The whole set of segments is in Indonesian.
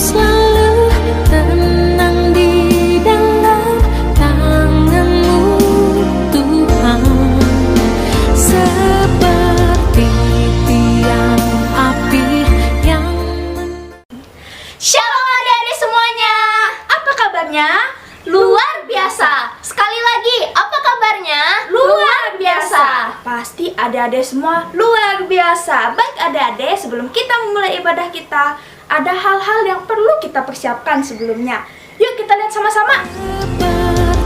selalu tenang di dalam tangan-Mu Tuhan, seperti tiang api yang Shalom adik-adik semuanya, apa kabarnya? Luar biasa. Sekali lagi, apa kabarnya? Luar biasa. Pasti adik-adik semua luar biasa. Baik adik-adik, sebelum kita memulai ibadah kita, ada hal-hal yang perlu kita persiapkan sebelumnya. Yuk kita lihat sama-sama.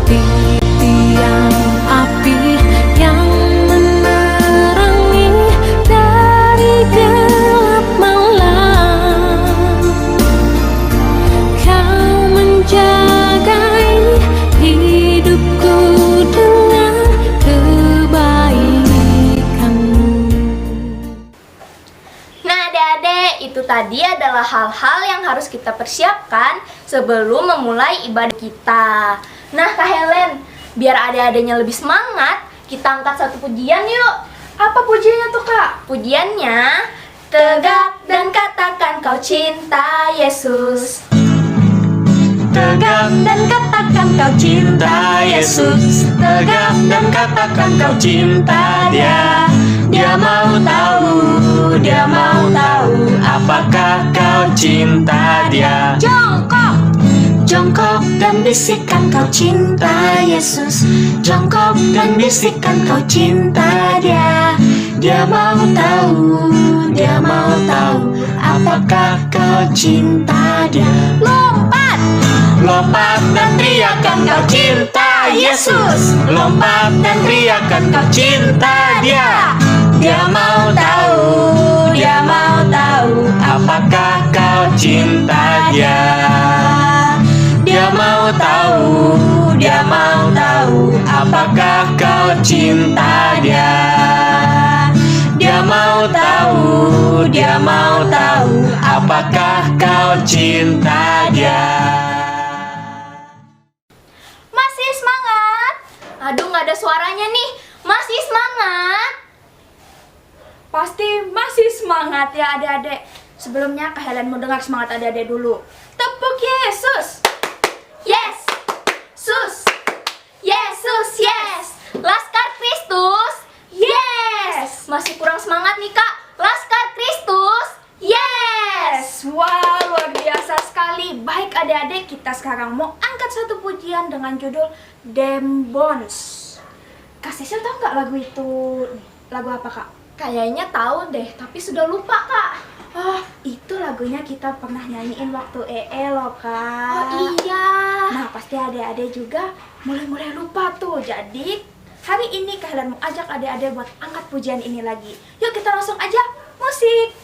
seperti tiang api yang menerangi dari gelap malam. Kau menjagai hidupku dengan kebaikan-Mu. Nah adik-adik, itu tadi adalah hal-hal yang harus kita persiapkan sebelum memulai ibadah kita. Nah Kak Helen, biar adik-adiknya lebih semangat, kita angkat satu pujian yuk. Apa pujiannya tuh Kak? Pujiannya, tegak dan katakan kau cinta Yesus. Tegak Dan katakan kau cinta Yesus. Tegak dan katakan kau cinta Dia. Dia mau tahu apakah kau cinta Dia. Jongkok dan bisikan kau cinta Yesus. Jongkok dan bisikan kau cinta Dia. Dia mau tahu apakah kau cinta Dia. Lompat dan teriakan kau cinta Yesus. Lompat dan teriakan kau cinta Dia. Dia mau tahu apakah kau cinta Dia. Dia mau tahu apakah kau cinta Dia. Dia mau tahu apakah kau cinta Dia. Masih semangat? Aduh, nggak ada suaranya nih. Masih semangat? Pasti masih semangat ya adik-adik. Sebelumnya Kak Helen mau dengar semangat adik-adik dulu. Tepuk Yesus. Yes, sus. Yesus, yes. Laskar Kristus, yes. Masih kurang semangat nih Kak. Laskar Kristus, yes. Wah, luar biasa sekali. Baik adik-adik, kita sekarang mau angkat satu pujian dengan judul Dem Bones. Kak Sisil tahu nggak lagu itu? Lagu apa Kak? Kayaknya tahu deh, tapi sudah lupa Kak. Oh, itu lagunya kita pernah nyanyiin waktu EE loh Kak. Oh iya. Nah, pasti adik-adik juga mulai-mulai lupa tuh. Jadi, hari ini Kak Helen mau ajak adik-adik buat angkat pujian ini lagi. Yuk kita langsung aja musik.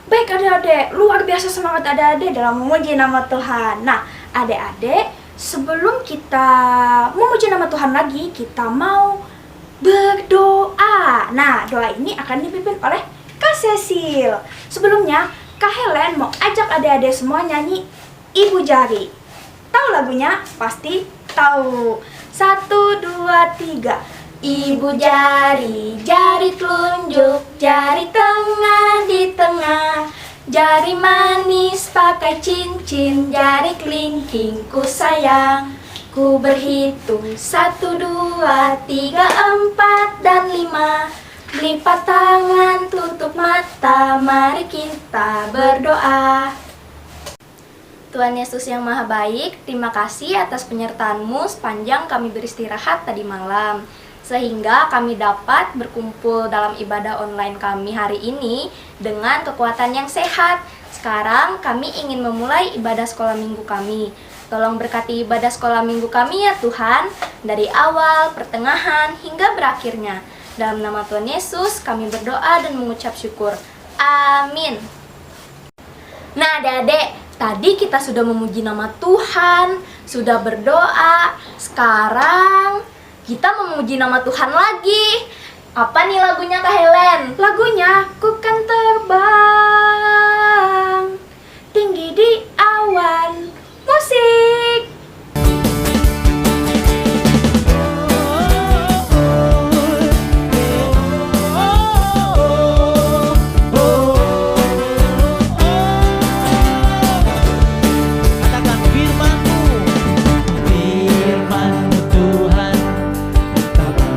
Baik adik-adik, luar biasa semangat adik-adik dalam memuji nama Tuhan. Nah, adik-adik, sebelum kita memuji nama Tuhan lagi, kita mau berdoa. Nah, doa ini akan dipimpin oleh Kak Cecil. Sebelumnya, Kak Helen mau ajak adik-adik semua nyanyi Ibu Jari. Tahu lagunya? Pasti tahu. 1, 2, 3. Ibu jari, jari telunjuk, jari tengah di tengah, jari manis pakai cincin, jari kelingking ku sayang. Ku berhitung 1, 2, 3, 4, dan 5. Lipat tangan, tutup mata, mari kita berdoa. Tuhan Yesus yang Maha Baik, terima kasih atas penyertaan-Mu sepanjang kami beristirahat tadi malam, sehingga kami dapat berkumpul dalam ibadah online kami hari ini dengan kekuatan yang sehat. Sekarang kami ingin memulai ibadah sekolah minggu kami. Tolong berkati ibadah sekolah minggu kami ya Tuhan, dari awal, pertengahan, hingga berakhirnya. Dalam nama Tuhan Yesus kami berdoa dan mengucap syukur. Amin. Nah adik-adik, tadi kita sudah memuji nama Tuhan, sudah berdoa. Sekarang kita memuji nama Tuhan lagi. Apa nih lagunya Kak Helen? Lagunya Ku Kan Terbang Tinggi di Awan. Musik. Katakan firman-Mu, firman-Mu Tuhan, tapak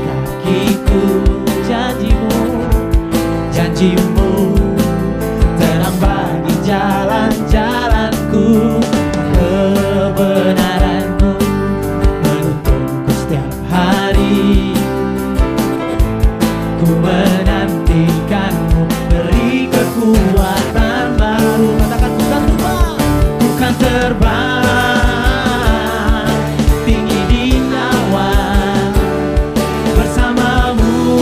kakiku, janji-Mu, janji-Mu, terang bagi jalan-jalanku, kebenaran-Mu menuntunku setiap hari. Ku menantikan-Mu, beri kekuatan baru. Katakan bukan terbang, bukan terbang tinggi di awan, bersama-Mu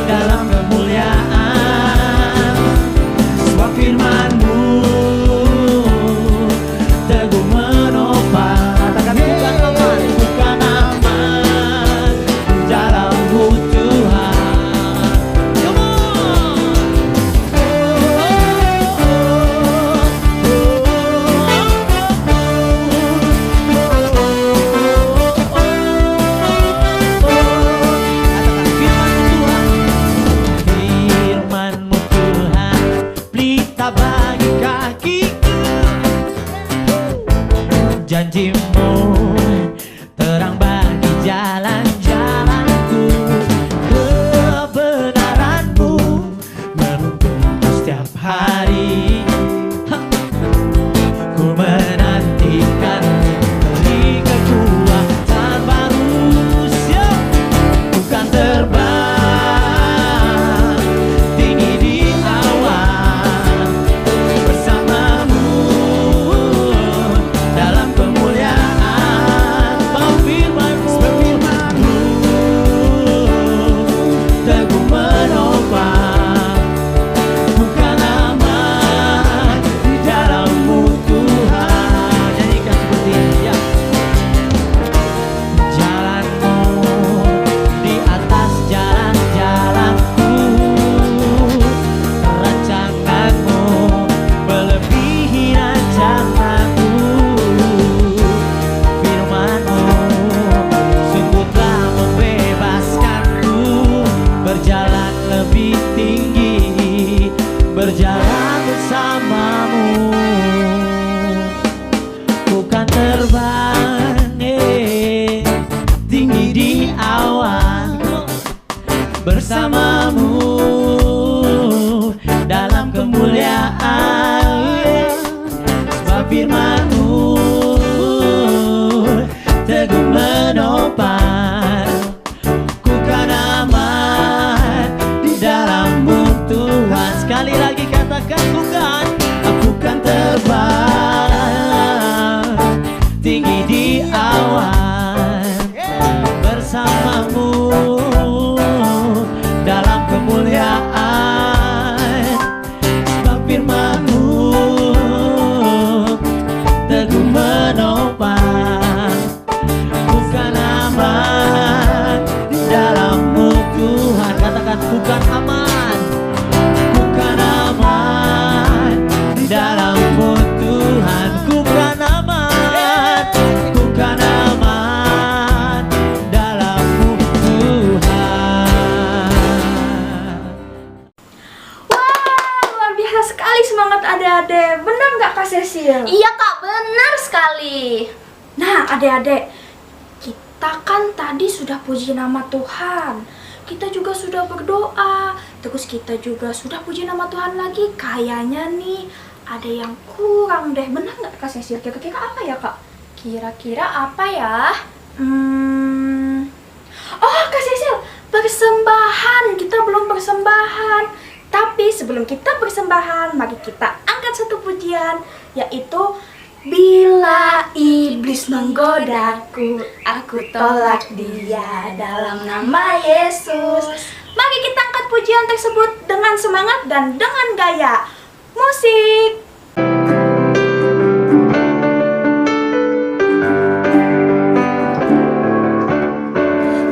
dalam kemuliaan. Sebab firman-Mu teguh menopang. Katakan bukan aman, bukan aman dalam-Mu Tuhan. Come on. Katakan firman-Mu Tuhan, pelita bagi kakiku, janji-Mu terang bagi jalan-jalanku, kebenaran-Mu menuntunku setiap hari. Ku menantikan, beri kekuatan baru. Siap. Bukan terbang tinggi di awan, bersama-Mu dalam kemuliaan. Bau firman-Mu teguh menopang, bukan aman di dalam-Mu Tuhan. Nyanyikan seperti ini ya. Jalan-Mu di atas jalan-jalanku, rancangan-Mu melebihi rancanganku. Firman-Mu sungguh telah membebaskanku, berjalan lebih tinggi, berjalan bersama-Mu. Bukan terbang tinggi di awan, bersama-Mu dalam kemuliaan. Sebab firman-Mu teguh menopang, ku kan aman di dalam-Mu Tuhan. Sekali lagi katakan bukan, aku kan terbang tinggi di awan, bersama-Mu dalam kemuliaan. Sebab firman-Mu Kak Cecil? Iya Kak, benar sekali. Nah, adik-adik, kita kan tadi sudah puji nama Tuhan. Kita juga sudah berdoa. Terus kita juga sudah puji nama Tuhan lagi. Kayaknya nih ada yang kurang deh. Benar nggak Kak Cecil? Kira-kira apa ya Kak? Kira-kira apa ya? Oh Kak Cecil, persembahan. Kita belum persembahan. Tapi sebelum kita persembahan, mari kita angkat satu pujian, yaitu bila iblis menggodaku, aku tolak dia dalam nama Yesus. Mari kita angkat pujian tersebut dengan semangat dan dengan gaya. Musik.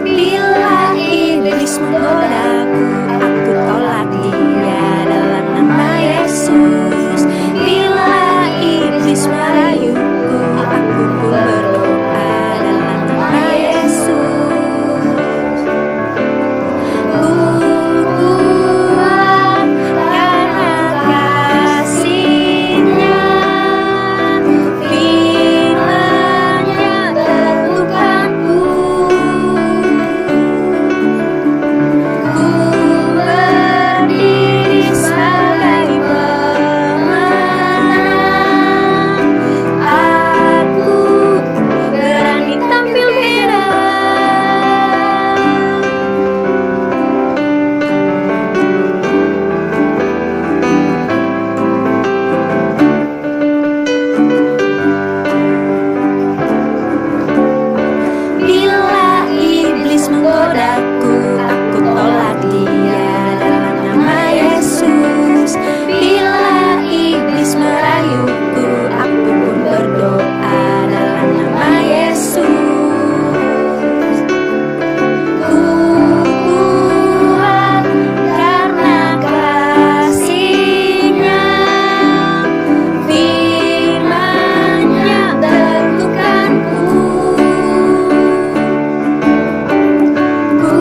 Bila iblis menggodaku, aku tolak dia dalam nama Yesus. Bila iblis merayuku, aku pun berdoa dalam nama Yesus. Ku kuat karena kasih-Nya, firman-Nya teguhkanku. Ku berdiri sebagai pemenang. Aku berani tampil beda. Bila iblis menggodaku, aku tolak dia dalam nama Yesus. Bila iblis merayuku, aku pun berdoa dalam nama Yesus. Ku kuat karena kasih-Nya, firman-Nya teguhkanku. Ku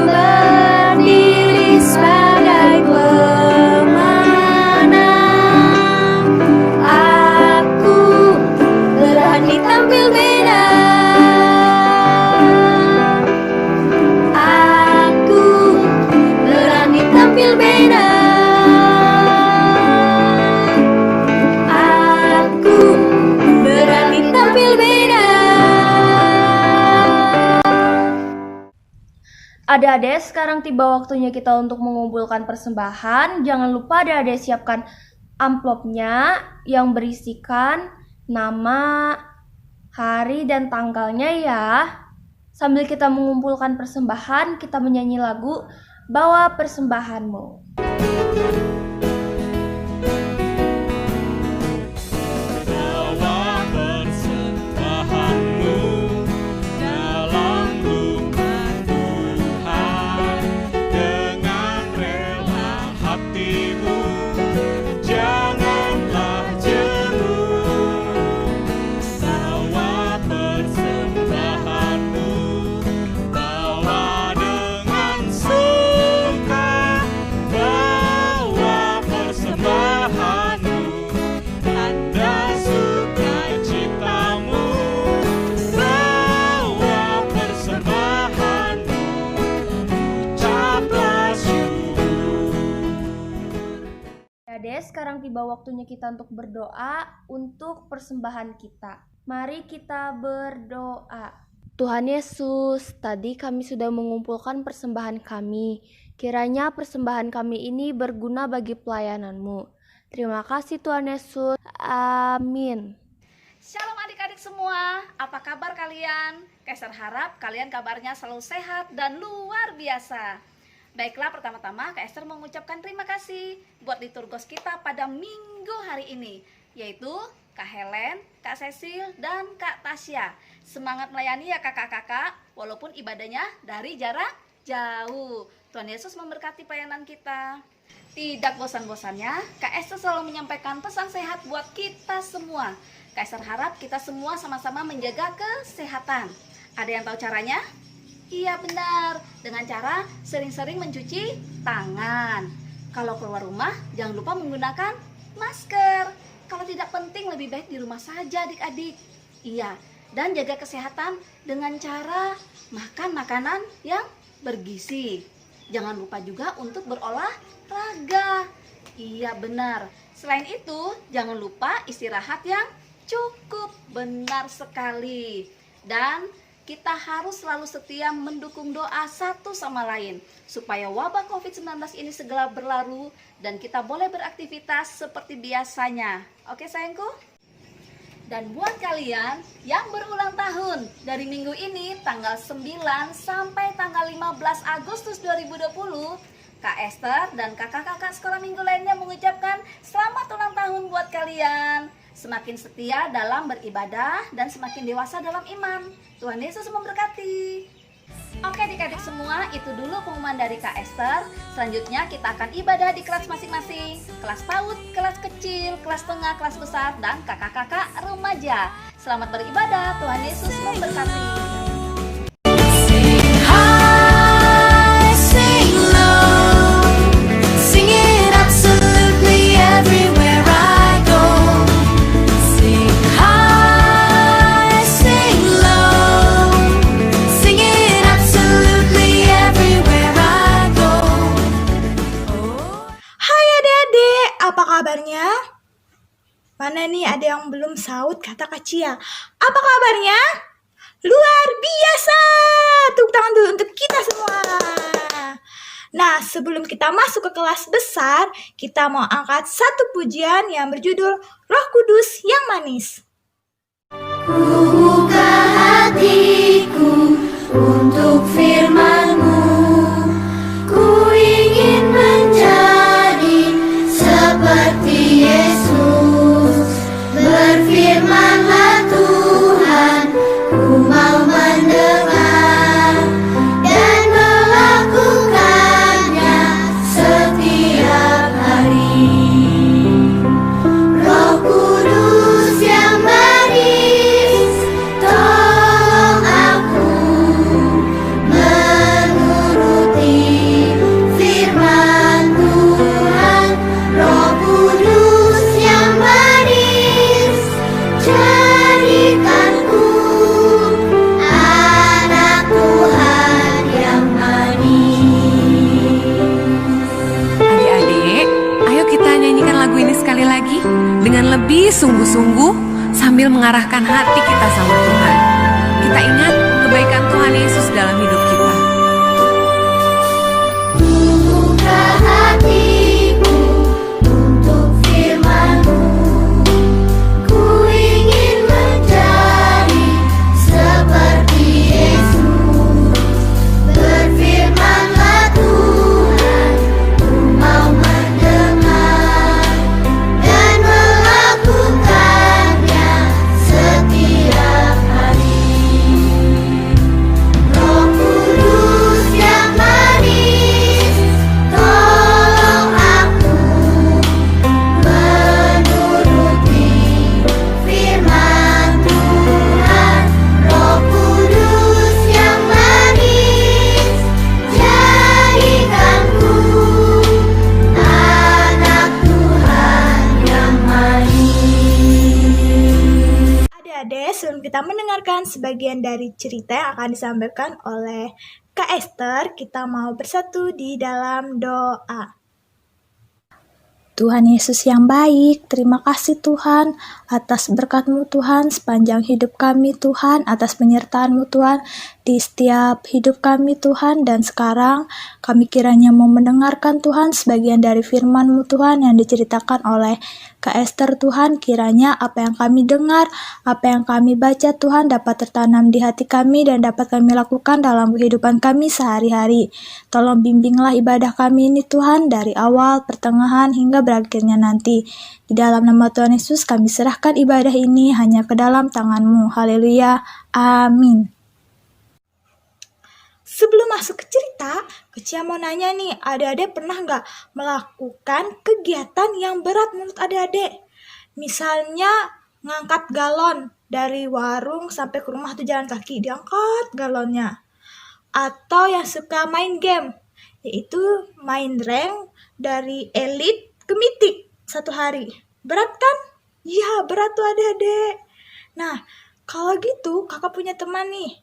berdiri sebagai pemenang. Aku berani tampil beda. Aku berani tampil beda. Aku berani tampil beda. Adik-adik, sekarang tiba waktunya kita untuk mengumpulkan persembahan. Jangan lupa adik-adik siapkan amplopnya yang berisikan nama, hari, dan tanggalnya ya. Sambil kita mengumpulkan persembahan, kita menyanyi lagu Bawa Persembahanmu. Bawa persembahanmu dalam rumah Tuhan dengan rela hatimu, janganlah jenuh. Bawa persembahanmu, bawa dengan suka, bawa persembahanmu, tanda sukacitamu. Bawa persembahanmu, ucaplah syukur. Adik, sekarang tiba waktunya kita untuk berdoa untuk persembahan kita. Mari kita berdoa. Tuhan Yesus, tadi kami sudah mengumpulkan persembahan kami. Kiranya persembahan kami ini berguna bagi pelayanan-Mu. Terima kasih Tuhan Yesus. Amin. Shalom adik-adik semua, apa kabar kalian? Kaiser harap kalian kabarnya selalu sehat dan luar biasa. Baiklah, pertama-tama Kaiser mengucapkan terima kasih buat liturgos kita pada minggu hari ini, yaitu Kak Helen, Kak Cecil, dan Kak Tasya. Semangat melayani ya kakak-kakak, walaupun ibadahnya dari jarak jauh. Tuhan Yesus memberkati pelayanan kita. Tidak bosan-bosannya, Kak Esther selalu menyampaikan pesan sehat buat kita semua. Kak Esther harap kita semua sama-sama menjaga kesehatan. Ada yang tahu caranya? Iya benar, dengan cara sering-sering mencuci tangan. Kalau keluar rumah, jangan lupa menggunakan masker. Kalau tidak Yang penting lebih baik di rumah saja adik-adik. Iya, dan jaga kesehatan dengan cara makan makanan yang bergizi. Jangan lupa juga untuk berolahraga. Iya benar. Selain itu, jangan lupa istirahat yang cukup. Benar sekali. Dan kita harus selalu setia mendukung doa satu sama lain supaya wabah COVID-19 ini segera berlalu dan kita boleh beraktivitas seperti biasanya. Oke sayangku? Dan buat kalian yang berulang tahun dari minggu ini tanggal 9 sampai tanggal 15 Agustus 2020, Kak Esther dan kakak-kakak sekolah minggu lainnya mengucapkan selamat ulang tahun buat kalian. Semakin setia dalam beribadah dan semakin dewasa dalam iman. Tuhan Yesus memberkati. Oke adik-adik semua, itu dulu pengumuman dari Kak Esther. Selanjutnya kita akan ibadah di kelas masing-masing. Kelas PAUD, kelas kecil, kelas tengah, kelas besar, dan kakak-kakak remaja. Selamat beribadah, Tuhan Yesus memberkati. High, sing low, sing it absolutely everywhere I go. Sing high, sing low, sing it absolutely everywhere I go. Hai adik-adik, apa kabarnya? Mana nih ada yang belum saut kata Kak Cia? Apa kabarnya? Luar biasa! Tepuk tangan dulu untuk kita semua. Nah, sebelum kita masuk ke kelas besar, kita mau angkat satu pujian yang berjudul Roh Kudus yang Manis. Buka hatiku untuk firman-Mu. Ku ingin menjadi seperti Yesus. Berfirmanlah Tuhan, ku mau mendengar dan melakukannya setiap hari. Roh Kudus yang manis, tolong aku menuruti firman Tuhan. Roh Kudus yang manis, jadikanku anak Tuhan yang manis. Adik-adik, ayo kita nyanyikan lagu ini sekali lagi dengan lebih sungguh-sungguh sambil mengarahkan hati kita sama Tuhan. Kita ingat kebaikan Tuhan Yesus dalam hidup kita. Buka hatiku untuk firman-Mu. Ku ingin menjadi seperti Yesus. Berfirmanlah Tuhan, ku mau mendengar dan melakukannya setiap hari. Roh Kudus yang manis, tolong aku menuruti firman Tuhan. Roh Kudus yang manis, jadikanku anak Tuhan yang manis. Adik-adik, sebelum kita mendengarkan sebagian dari cerita yang akan disampaikan oleh Kak Esther, kita mau bersatu di dalam doa. Tuhan Yesus yang baik, terima kasih Tuhan atas berkat-Mu Tuhan sepanjang hidup kami Tuhan, atas penyertaan-Mu Tuhan di setiap hidup kami Tuhan. Dan sekarang kami kiranya mau mendengarkan Tuhan sebagian dari firman-Mu Tuhan yang diceritakan oleh Kak Esther Tuhan. Kiranya apa yang kami dengar, apa yang kami baca Tuhan dapat tertanam di hati kami dan dapat kami lakukan dalam kehidupan kami sehari-hari. Tolong bimbinglah ibadah kami ini Tuhan dari awal, pertengahan hingga berakhirnya nanti. Di dalam nama Tuhan Yesus kami serahkan ibadah ini hanya ke dalam tangan-Mu. Haleluya. Amin. Sebelum masuk ke cerita, Kecia mau nanya nih, adik-adik pernah nggak melakukan kegiatan yang berat menurut adik-adik? Misalnya ngangkat galon dari warung sampai ke rumah tuh jalan kaki, diangkat galonnya. Atau yang suka main game, yaitu main rank dari elit ke mitik satu hari. Berat kan? Iya, berat tuh adik-adik. Nah, kalau gitu kakak punya teman nih.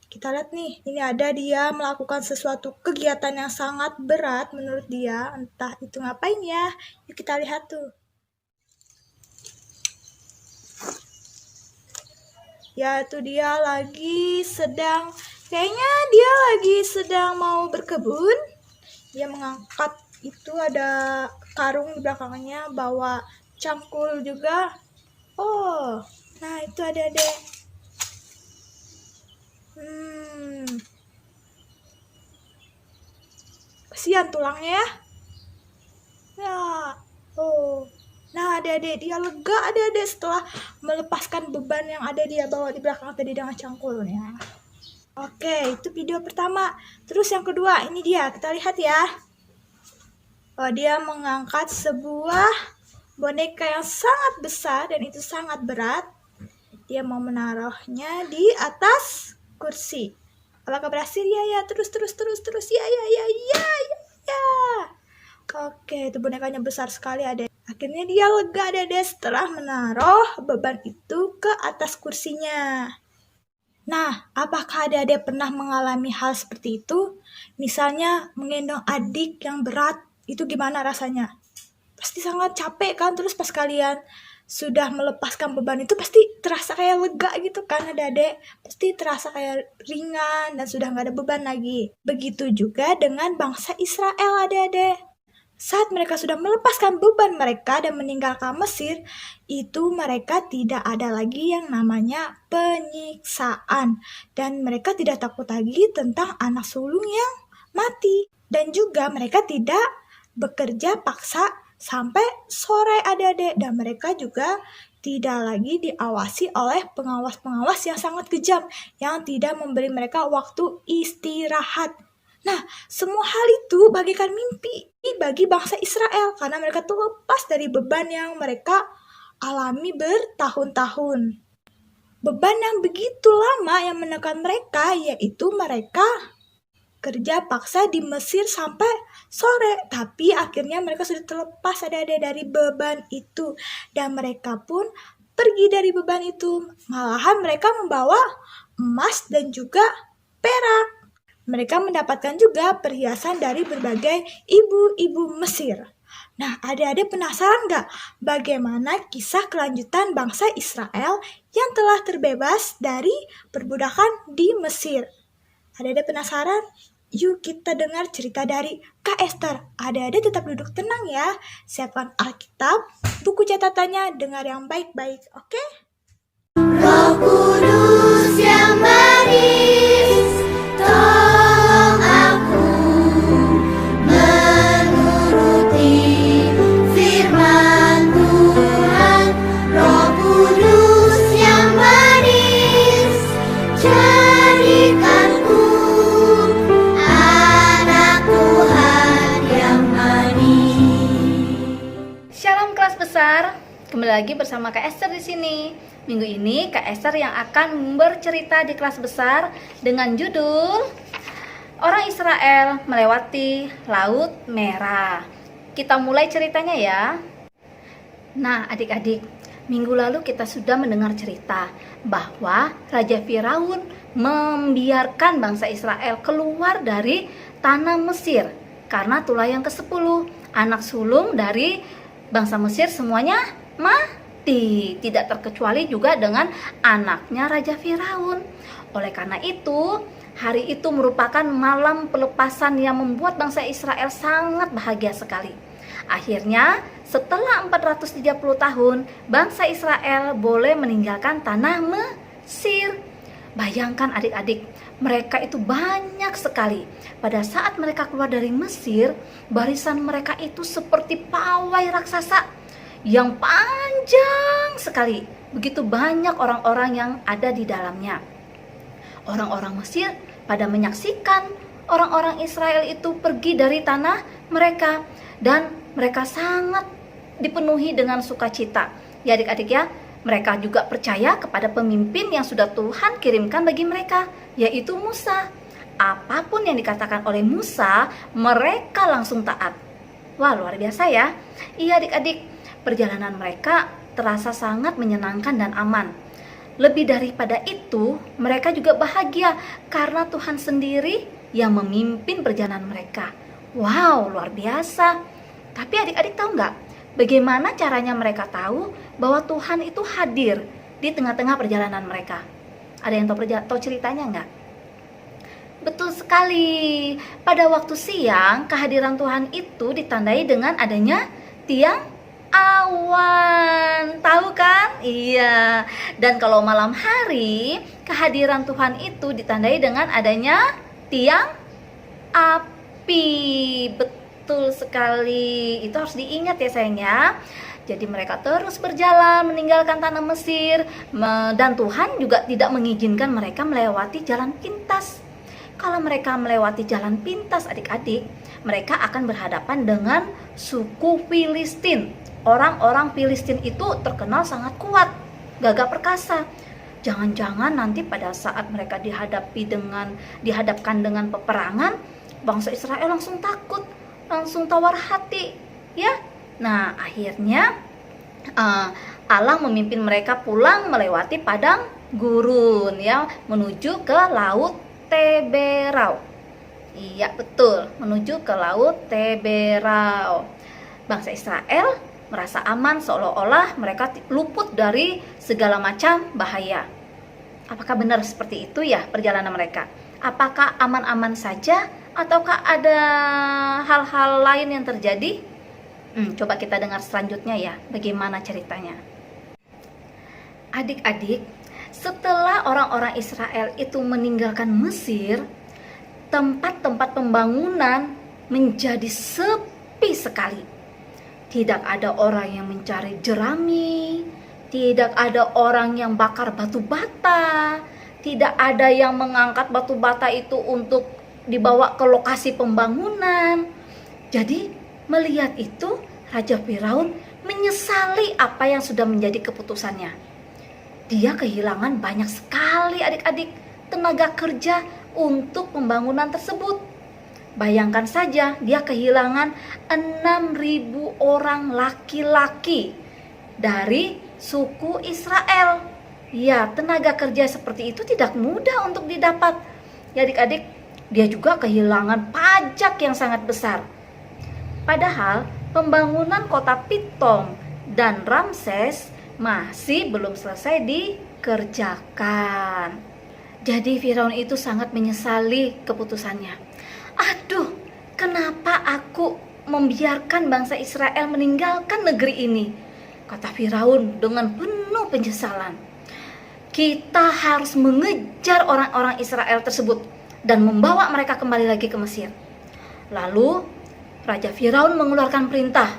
Kita lihat nih, ini ada dia melakukan sesuatu kegiatan yang sangat berat menurut dia. Entah itu ngapain ya. Yuk kita lihat tuh. Ya, itu dia kayaknya dia lagi sedang mau berkebun. Dia mengangkat, itu ada karung di belakangnya, bawa cangkul juga. Oh, nah itu adik-adik. Kasihan tulangnya ya. Ya, oh. Nah, adik-adik, dia lega adik-adik setelah melepaskan beban yang ada dia bawa di belakang tadi dengan cangkulnya. Oke, itu video pertama. Terus yang kedua, ini dia, kita lihat ya. Oh, dia mengangkat sebuah boneka yang sangat besar dan itu sangat berat. Dia mau menaruhnya di atas kursi. Apakah berhasil? Ya, terus. Ya. Oke, itu bonekanya besar sekali adik. Akhirnya dia lega adik setelah menaruh beban itu ke atas kursinya. Nah, apakah adik-adik pernah mengalami hal seperti itu? Misalnya menggendong adik yang berat, itu gimana rasanya? Pasti sangat capek kan? Terus pas kalian sudah melepaskan beban itu pasti terasa kayak lega gitu kan adik-adik? Pasti terasa kayak ringan dan sudah nggak ada beban lagi. Begitu juga dengan bangsa Israel adik-adik. Saat mereka sudah melepaskan beban mereka dan meninggalkan Mesir, itu mereka tidak ada lagi yang namanya penyiksaan. Dan mereka tidak takut lagi tentang anak sulung yang mati. Dan juga mereka tidak bekerja paksa sampai sore adik-adik. Dan mereka juga tidak lagi diawasi oleh pengawas-pengawas yang sangat kejam, yang tidak memberi mereka waktu istirahat. Nah, semua hal itu bagaikan mimpi bagi bangsa Israel karena mereka tuh lepas dari beban yang mereka alami bertahun-tahun. Beban yang begitu lama yang menekan mereka, yaitu mereka kerja paksa di Mesir sampai sore. Tapi akhirnya mereka sudah terlepas adik-adik dari beban itu. Dan mereka pun pergi dari beban itu. Malahan mereka membawa emas dan juga perak. Mereka mendapatkan juga perhiasan dari berbagai ibu-ibu Mesir. Nah, adik-adik penasaran nggak bagaimana kisah kelanjutan bangsa Israel yang telah terbebas dari perbudakan di Mesir? Adik-adik penasaran? Yuk kita dengar cerita dari Kak Esther. Adik-adik tetap duduk tenang ya. Siapkan Alkitab, buku catatannya, dengar yang baik-baik, oke? Roh Kudus yang manis, tolong aku menuruti firman Tuhan. Roh Kudus yang manis, jadikanku anak Tuhan yang manis. Shalom kelas besar, kembali lagi bersama Kak Esther di sini. Minggu ini Kak Esther yang akan bercerita di kelas besar dengan judul Orang Israel Melewati Laut Merah. Kita mulai ceritanya ya. Nah adik-adik, minggu lalu kita sudah mendengar cerita bahwa Raja Firaun membiarkan bangsa Israel keluar dari tanah Mesir karena tulah yang ke-10, anak sulung dari bangsa Mesir semuanya mati, tidak terkecuali juga dengan anaknya Raja Firaun. Oleh karena itu, hari itu merupakan malam pelepasan yang membuat bangsa Israel sangat bahagia sekali. Akhirnya, setelah 430 tahun, bangsa Israel boleh meninggalkan tanah Mesir. Bayangkan adik-adik, mereka itu banyak sekali. Pada saat mereka keluar dari Mesir, barisan mereka itu seperti pawai raksasa yang panjang sekali. Begitu banyak orang-orang yang ada di dalamnya. Orang-orang Mesir pada menyaksikan orang-orang Israel itu pergi dari tanah mereka, dan mereka sangat dipenuhi dengan sukacita. Ya adik-adik ya, mereka juga percaya kepada pemimpin yang sudah Tuhan kirimkan bagi mereka, yaitu Musa. Apapun yang dikatakan oleh Musa, mereka langsung taat. Wah, luar biasa ya. Iya adik-adik, perjalanan mereka terasa sangat menyenangkan dan aman. Lebih daripada itu, mereka juga bahagia karena Tuhan sendiri yang memimpin perjalanan mereka. Wow, luar biasa. Tapi adik-adik tahu nggak, bagaimana caranya mereka tahu bahwa Tuhan itu hadir di tengah-tengah perjalanan mereka? Ada yang tahu ceritanya nggak? Betul sekali. Pada waktu siang, kehadiran Tuhan itu ditandai dengan adanya tiang awan. Tahu kan? Iya. Dan kalau malam hari, kehadiran Tuhan itu ditandai dengan adanya tiang api. Betul sekali. Itu harus diingat ya sayang ya. Jadi mereka terus berjalan meninggalkan tanah Mesir, dan Tuhan juga tidak mengizinkan mereka melewati jalan pintas. Kalau mereka melewati jalan pintas adik-adik, mereka akan berhadapan dengan suku Filistin. Orang-orang Filistin itu terkenal sangat kuat, gagah perkasa. Jangan-jangan nanti pada saat mereka dihadapkan dengan peperangan, bangsa Israel langsung takut, langsung tawar hati, ya. Nah, akhirnya Allah memimpin mereka pulang melewati padang gurun, ya, menuju ke laut Teberau. Iya betul, menuju ke laut Teberau. Bangsa Israel merasa aman, seolah-olah mereka luput dari segala macam bahaya. Apakah benar seperti itu ya perjalanan mereka? Apakah aman-aman saja ataukah ada hal-hal lain yang terjadi? Coba kita dengar selanjutnya ya, bagaimana ceritanya. Adik-adik, setelah orang-orang Israel itu meninggalkan Mesir, tempat-tempat pembangunan menjadi sepi sekali. Tidak ada orang yang mencari jerami, tidak ada orang yang bakar batu bata, tidak ada yang mengangkat batu bata itu untuk dibawa ke lokasi pembangunan. Jadi melihat itu, Raja Firaun menyesali apa yang sudah menjadi keputusannya. Dia kehilangan banyak sekali adik-adik tenaga kerja untuk pembangunan tersebut. Bayangkan saja, dia kehilangan 6.000 orang laki-laki dari suku Israel. Ya, tenaga kerja seperti itu tidak mudah untuk didapat. Ya adik-adik, dia juga kehilangan pajak yang sangat besar. Padahal pembangunan kota Pitom dan Ramses masih belum selesai dikerjakan. Jadi Firaun itu sangat menyesali keputusannya. Aduh, kenapa aku membiarkan bangsa Israel meninggalkan negeri ini? Kata Firaun dengan penuh penyesalan. Kita harus mengejar orang-orang Israel tersebut dan membawa mereka kembali lagi ke Mesir. Lalu Raja Firaun mengeluarkan perintah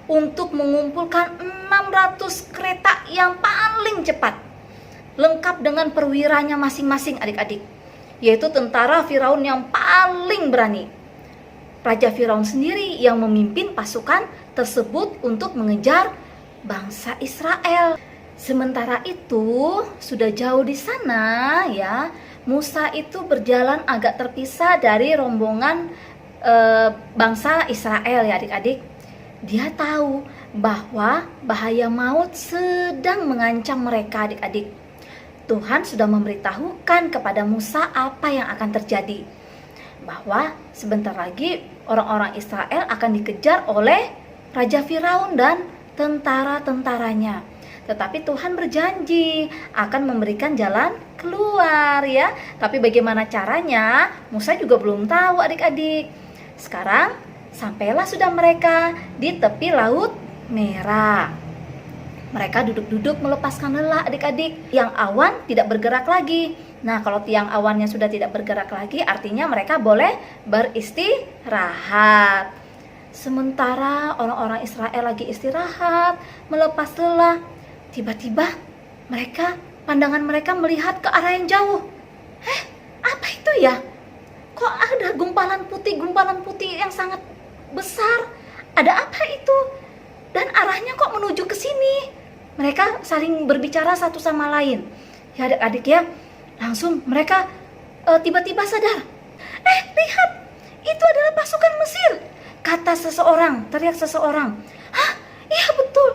untuk mengumpulkan 600 kereta yang paling cepat, lengkap dengan perwiranya masing-masing adik-adik, yaitu tentara Firaun yang paling berani. Raja Firaun sendiri yang memimpin pasukan tersebut untuk mengejar bangsa Israel. Sementara itu, sudah jauh di sana ya, Musa itu berjalan agak terpisah dari rombongan bangsa Israel ya adik-adik. Dia tahu bahwa bahaya maut sedang mengancam mereka adik-adik. Tuhan sudah memberitahukan kepada Musa apa yang akan terjadi, bahwa sebentar lagi orang-orang Israel akan dikejar oleh Raja Firaun dan tentara-tentaranya. Tetapi Tuhan berjanji akan memberikan jalan keluar ya. Tapi bagaimana caranya? Musa juga belum tahu adik-adik. Sekarang sampailah sudah mereka di tepi Laut Merah. Mereka duduk-duduk melepaskan lelah adik-adik. Yang awan tidak bergerak lagi. Nah, kalau tiang awannya sudah tidak bergerak lagi, artinya mereka boleh beristirahat. Sementara orang-orang Israel lagi istirahat, melepas lelah, tiba-tiba pandangan mereka melihat ke arah yang jauh. Apa itu ya? Kok ada gumpalan putih yang sangat besar? Ada apa itu? Dan arahnya kok menuju ke sini? Mereka saling berbicara satu sama lain. Ya adik-adik ya, langsung mereka tiba-tiba sadar. Lihat, itu adalah pasukan Mesir, kata seseorang, teriak seseorang. Hah, iya betul,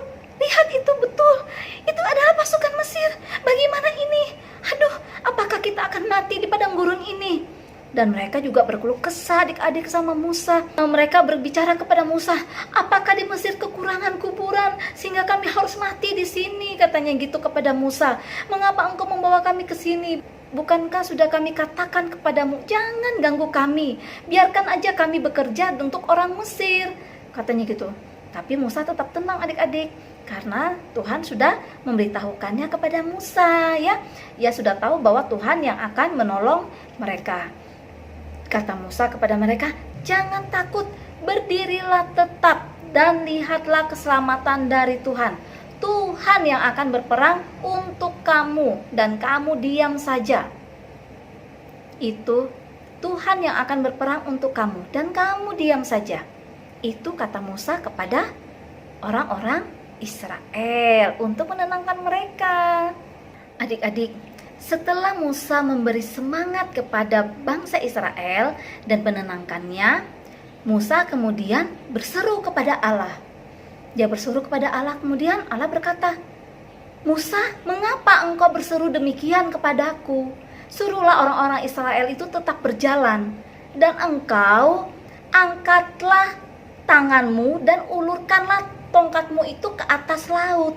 lihat itu betul. Itu adalah pasukan Mesir. Bagaimana ini? Aduh, apakah kita akan mati di padang gurun ini? Dan mereka juga berkeluh kesah adik-adik sama Musa. Mereka berbicara kepada Musa, apakah di Mesir kekurangan kuburan sehingga kami harus mati di sini? Katanya gitu kepada Musa. Mengapa engkau membawa kami ke sini? Bukankah sudah kami katakan kepadamu, jangan ganggu kami, biarkan aja kami bekerja untuk orang Mesir, katanya gitu. Tapi Musa tetap tenang adik-adik, karena Tuhan sudah memberitahukannya kepada Musa, ya. Ia sudah tahu bahwa Tuhan yang akan menolong mereka. Kata Musa kepada mereka, jangan takut, berdirilah tetap dan lihatlah keselamatan dari Tuhan. Tuhan yang akan berperang untuk kamu dan kamu diam saja. Itu Tuhan yang akan berperang untuk kamu dan kamu diam saja. Itu kata Musa kepada orang-orang Israel untuk menenangkan mereka. Adik-adik, setelah Musa memberi semangat kepada bangsa Israel dan menenangkannya, Musa kemudian berseru kepada Allah. Dia berseru kepada Allah, kemudian Allah berkata, Musa, mengapa engkau berseru demikian kepadaku? Suruhlah orang-orang Israel itu tetap berjalan, dan engkau angkatlah tanganmu dan ulurkanlah tongkatmu itu ke atas laut.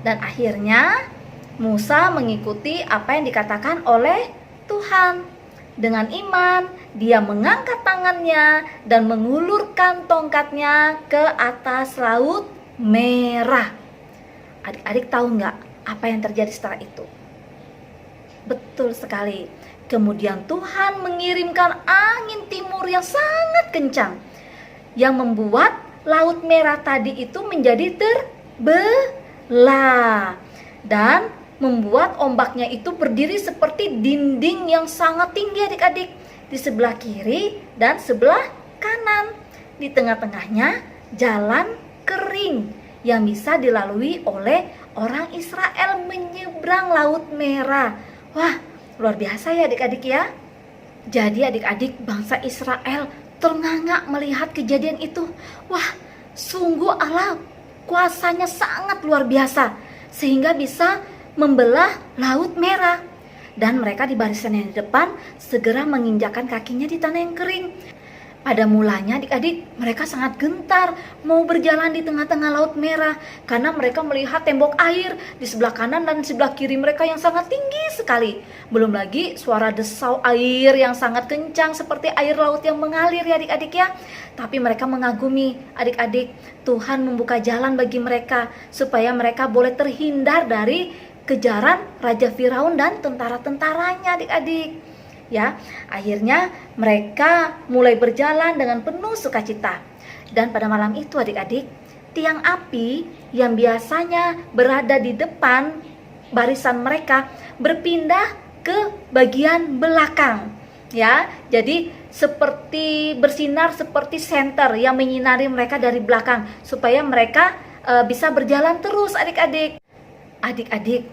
Dan akhirnya Musa mengikuti apa yang dikatakan oleh Tuhan. Dengan iman, dia mengangkat tangannya dan mengulurkan tongkatnya ke atas laut merah. Adik-adik tahu nggak apa yang terjadi setelah itu? Betul sekali. Kemudian Tuhan mengirimkan angin timur yang sangat kencang, yang membuat laut merah tadi itu menjadi terbelah. Dan membuat ombaknya itu berdiri seperti dinding yang sangat tinggi adik-adik, di sebelah kiri dan sebelah kanan. Di tengah-tengahnya jalan kering yang bisa dilalui oleh orang Israel menyeberang laut merah. Wah, luar biasa ya adik-adik ya. Jadi adik-adik, bangsa Israel ternganga melihat kejadian itu. Wah, sungguh Allah kuasanya sangat luar biasa, sehingga bisa membelah laut merah. Dan mereka di barisan yang di depan segera menginjakkan kakinya di tanah yang kering. Pada mulanya adik-adik, mereka sangat gentar mau berjalan di tengah-tengah laut merah, karena mereka melihat tembok air di sebelah kanan dan sebelah kiri mereka yang sangat tinggi sekali. Belum lagi suara desau air yang sangat kencang seperti air laut yang mengalir ya adik-adik ya. Tapi mereka mengagumi adik-adik, Tuhan membuka jalan bagi mereka supaya mereka boleh terhindar dari kejaran Raja Firaun dan tentara-tentaranya adik-adik. Ya, akhirnya mereka mulai berjalan dengan penuh sukacita. Dan pada malam itu adik-adik, tiang api yang biasanya berada di depan barisan mereka berpindah ke bagian belakang. Ya, jadi seperti bersinar seperti senter yang menyinari mereka dari belakang supaya mereka bisa berjalan terus adik-adik. Adik-adik,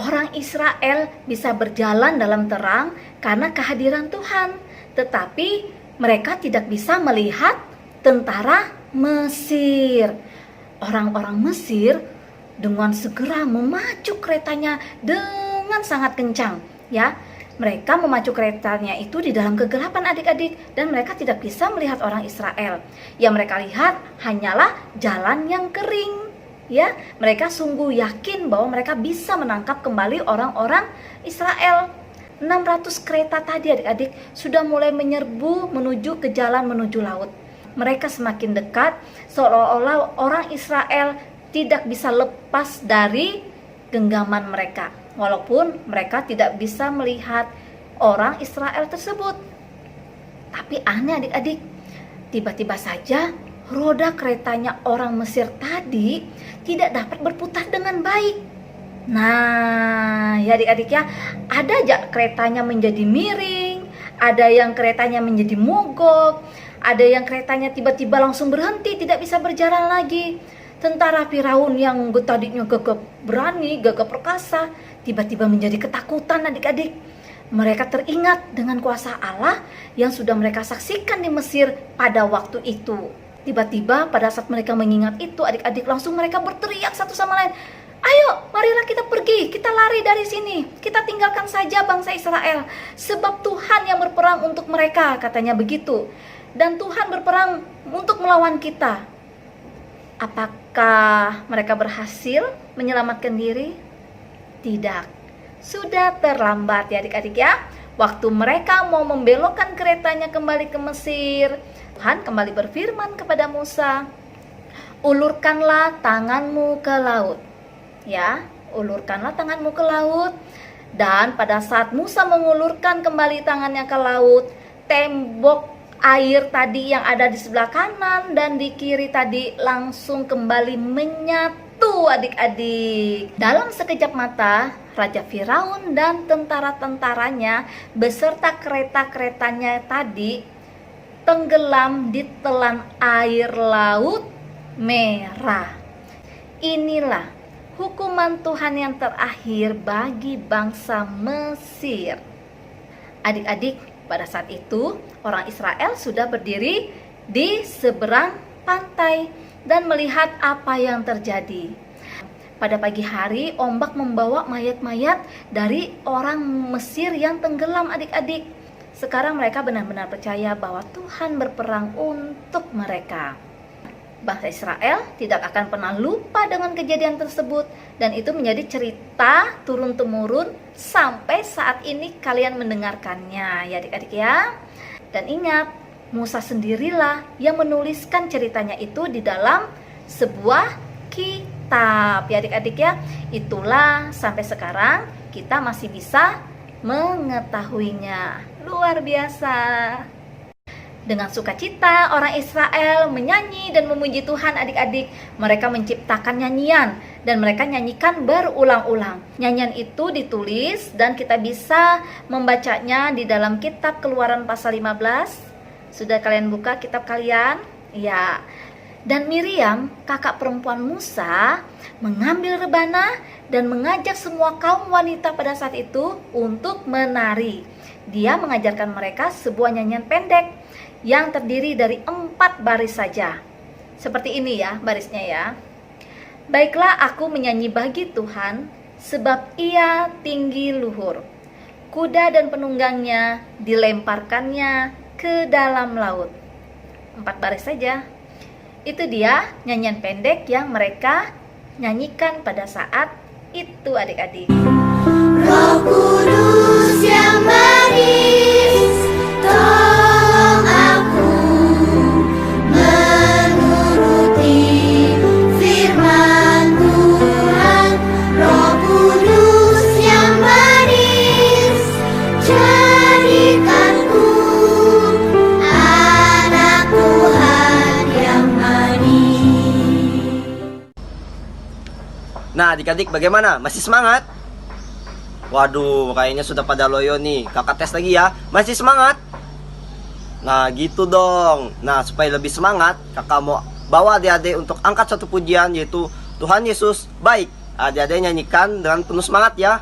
orang Israel bisa berjalan dalam terang karena kehadiran Tuhan, tetapi mereka tidak bisa melihat tentara Mesir. Orang-orang Mesir dengan segera memacu keretanya dengan sangat kencang, ya. Mereka memacu keretanya itu di dalam kegelapan adik-adik, dan mereka tidak bisa melihat orang Israel. Yang mereka lihat hanyalah jalan yang kering. Ya, mereka sungguh yakin bahwa mereka bisa menangkap kembali orang-orang Israel. 600 kereta tadi adik-adik sudah mulai menyerbu menuju ke jalan menuju laut. Mereka semakin dekat, seolah-olah orang Israel tidak bisa lepas dari genggaman mereka, walaupun mereka tidak bisa melihat orang Israel tersebut. Tapi aneh adik-adik, tiba-tiba saja roda keretanya orang Mesir tadi tidak dapat berputar dengan baik. Nah, ya adik-adik ya, ada aja keretanya menjadi miring, ada yang keretanya menjadi mogok, ada yang keretanya tiba-tiba langsung berhenti, tidak bisa berjalan lagi. Tentara Firaun yang tadinya gagap berani, gagap perkasa, tiba-tiba menjadi ketakutan adik-adik. Mereka teringat dengan kuasa Allah yang sudah mereka saksikan di Mesir pada waktu itu. Tiba-tiba pada saat mereka mengingat itu, adik-adik langsung mereka berteriak satu sama lain. Ayo, marilah kita pergi, kita lari dari sini. Kita tinggalkan saja bangsa Israel. Sebab Tuhan yang berperang untuk mereka, katanya begitu. Dan Tuhan berperang untuk melawan kita. Apakah mereka berhasil menyelamatkan diri? Tidak. Sudah terlambat ya adik-adik ya. Waktu mereka mau membelokkan keretanya kembali ke Mesir, Tuhan kembali berfirman kepada Musa, ulurkanlah tanganmu ke laut. Ya, ulurkanlah tanganmu ke laut. Dan pada saat Musa mengulurkan kembali tangannya ke laut, tembok air tadi yang ada di sebelah kanan dan di kiri tadi langsung kembali menyatu adik-adik. Dalam sekejap mata, Raja Firaun dan tentara-tentaranya beserta kereta-keretanya tadi tenggelam di telan air laut merah. Inilah hukuman Tuhan yang terakhir bagi bangsa Mesir. Adik-adik, pada saat itu orang Israel sudah berdiri di seberang pantai dan melihat apa yang terjadi. Pada pagi hari, ombak membawa mayat-mayat dari orang Mesir yang tenggelam adik-adik. Sekarang mereka benar-benar percaya bahwa Tuhan berperang untuk mereka. Bangsa Israel tidak akan pernah lupa dengan kejadian tersebut. Dan itu menjadi cerita turun-temurun sampai saat ini kalian mendengarkannya ya adik-adik ya. Dan ingat, Musa sendirilah yang menuliskan ceritanya itu di dalam sebuah kitab ya adik-adik ya. Itulah sampai sekarang kita masih bisa mengetahuinya. Luar biasa. Dengan sukacita orang Israel menyanyi dan memuji Tuhan adik-adik. Mereka menciptakan nyanyian dan mereka nyanyikan berulang-ulang. Nyanyian itu ditulis dan kita bisa membacanya di dalam kitab Keluaran pasal 15. Sudah kalian buka kitab kalian? Ya. Dan Miriam, kakak perempuan Musa, mengambil rebana dan mengajak semua kaum wanita pada saat itu untuk menari. Dia mengajarkan mereka sebuah nyanyian pendek yang terdiri dari 4 baris saja. Seperti ini ya barisnya ya. Baiklah aku menyanyi bagi Tuhan, sebab ia tinggi luhur. Kuda dan penunggangnya dilemparkannya ke dalam laut. 4 baris saja. Itu dia nyanyian pendek yang mereka nyanyikan pada saat itu adik-adik. Roh Kudus yang manis, tolong aku menuruti firman Tuhan. Roh Kudus yang manis, jadikanku anak Tuhan yang manis. Nah adik-adik bagaimana? Masih semangat? Waduh, kayaknya sudah pada loyo nih. Kakak tes lagi ya. Masih semangat? Nah, gitu dong. Nah, supaya lebih semangat, kakak mau bawa adik-adik untuk angkat satu pujian, yaitu Tuhan Yesus baik. Adik-adik nyanyikan dengan penuh semangat ya.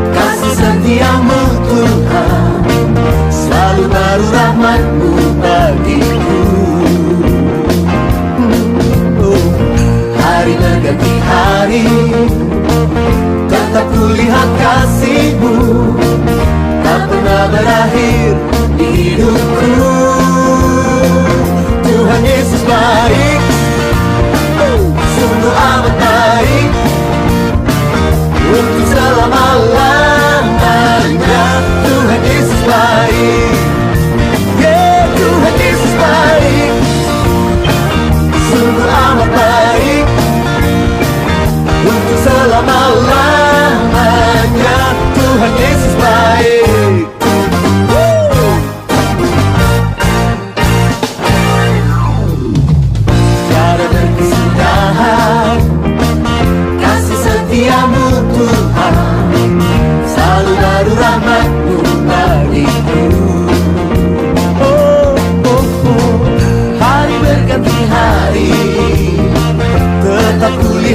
Kasih setiamu Tuhan, selalu baru rahmat-Mu bagiku. Hari berganti hari, tetap kulihat kasih-Mu, tak pernah berakhir di hidupku. Tuhan Yesus baik, sungguh amat baik, untuk selama-lamanya. Tuhan Yesus baik, yeah, Tuhan Yesus baik, sungguh amat baik, untuk selama-lamanya. Tuhan Yesus baik.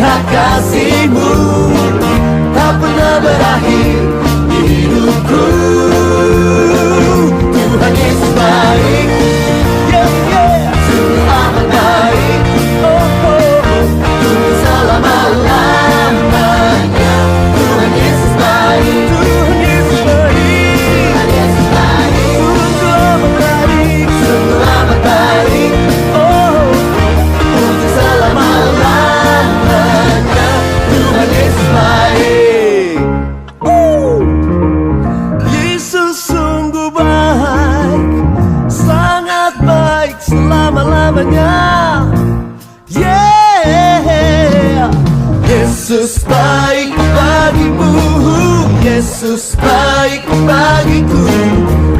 melihat kasih-Mu tak pernah berakhir di hidupku. Tuhan Yesus baik, sungguh amat baik, untuk selama-lamanya. Tuhan Yesus baik, Tuhan Yesus baik, Tuhan Yesus baik, sungguh amat baik, untuk selama-lamanya. Tuhan Yesus baik. Yesus sungguh baik, sangat baik selama-lamanya. Yeah. Yesus baik bagimu, Yesus baik bagiku,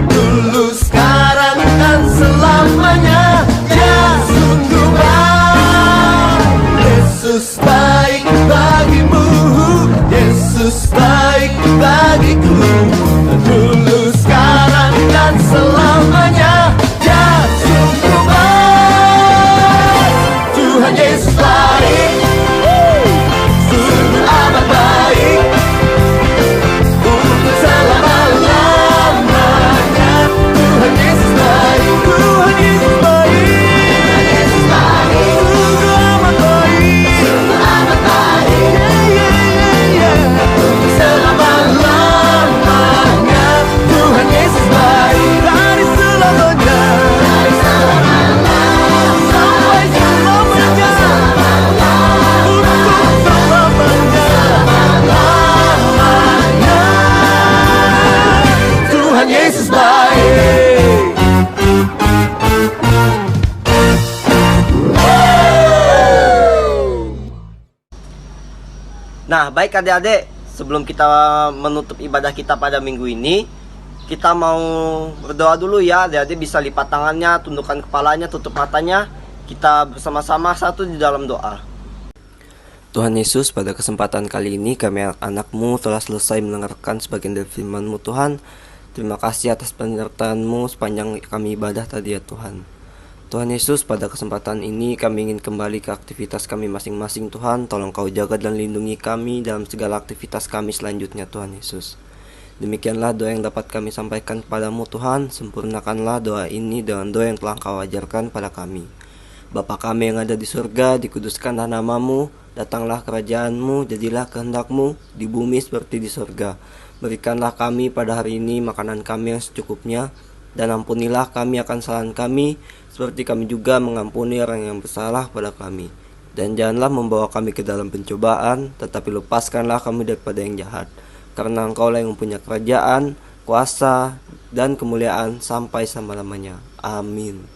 dulu, sekarang, dan selamanya. Ya, sungguh baik. Yesus baik bagimu, Yesus baik bagiku, dulu, sekarang, dan selamanya. Ya, sungguh baik. Tuhan Yesus baik, sungguh amat baik, untuk selama-lamanya. Tuhan Yesus baik, Tuhan Yesus baik, sungguh amat baik, untuk selama-lamanya. Tuhan Yesus baik, dari selamanya, sampai selamanya, untuk selamanya. Tuhan Yesus baik. Nah, baik adik-adik, sebelum kita menutup ibadah kita pada minggu ini, kita mau berdoa dulu ya. Adik-adik bisa lipat tangannya, tundukkan kepalanya, tutup matanya. Kita bersama-sama satu di dalam doa. Tuhan Yesus, pada kesempatan kali ini kami anak-Mu telah selesai mendengarkan sebagian dari firman-Mu Tuhan. Terima kasih atas penyertaan-Mu sepanjang kami ibadah tadi ya Tuhan. Tuhan Yesus, pada kesempatan ini kami ingin kembali ke aktivitas kami masing-masing Tuhan. Tolong Kau jaga dan lindungi kami dalam segala aktivitas kami selanjutnya Tuhan Yesus. Demikianlah doa yang dapat kami sampaikan kepadamu Tuhan. Sempurnakanlah doa ini dengan doa yang telah Kau ajarkan pada kami. Bapa kami yang ada di surga, dikuduskanlah nama-Mu. Datanglah kerajaan-Mu, jadilah kehendak-Mu di bumi seperti di surga. Berikanlah kami pada hari ini makanan kami yang secukupnya, dan ampunilah kami akan kesalahan kami, seperti kami juga mengampuni orang yang bersalah pada kami. Dan janganlah membawa kami ke dalam pencobaan, tetapi lepaskanlah kami daripada yang jahat. Karena Engkaulah yang mempunyai kerajaan, kuasa, dan kemuliaan sampai selama-lamanya. Amin.